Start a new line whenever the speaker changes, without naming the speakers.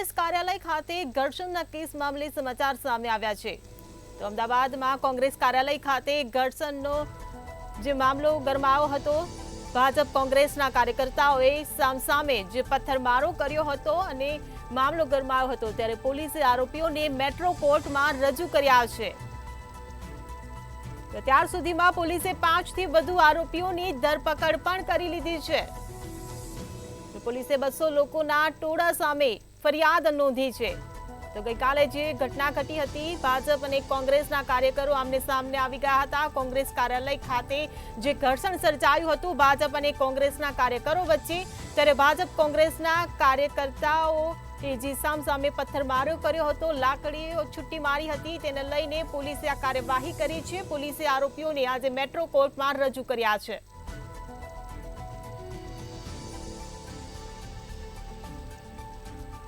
કોંગ્રેસ કાર્યાલય ખાતે ઘર્ષણના કેસ મામલે સમાચાર સામે આવ્યા છે। તો અમદાવાદમાં કોંગ્રેસ કાર્યાલય ખાતે ઘર્ષણનો જે મામલો ગરમાયો હતો। ભાજપ કોંગ્રેસના કાર્યકર્તાઓએ સામસામે જે પથ્થરમારો કર્યો હતો અને મામલો ગરમાયો હતો, ત્યારે પોલીસે આરોપીઓને મેટ્રો કોર્ટમાં રજૂ કર્યા છે। તો ત્યાર સુધીમાં પોલીસે 5 થી વધુ આરોપીઓની ધરપકડ પણ કરી લીધી છે। પોલીસે 200 લોકોના ટોળા સામે ફરિયાદ નોંધી છે। તો ગઈકાલે જે ઘટના ઘટી હતી, ભાજપ અને કોંગ્રેસના કાર્યકરો આમને સામને આવી ગયા હતા। કોંગ્રેસ કાર્યાલય ખાતે જે ઘર્ષણ સર્જાયું હતું ભાજપ અને કોંગ્રેસના કાર્યકરો વચ્ચે, ત્યારે ભાજપ કોંગ્રેસના કાર્યકર્તાઓ જે સામસામે પથ્થરમારો કર્યો હતો, લાકડીઓ છૂટી મારી હતી, તેને લઈને પોલીસે આ કાર્યવાહી કરી છે। પોલીસે આરોપીઓને આજે મેટ્રો કોર્ટમાં રજૂ કર્યા છે।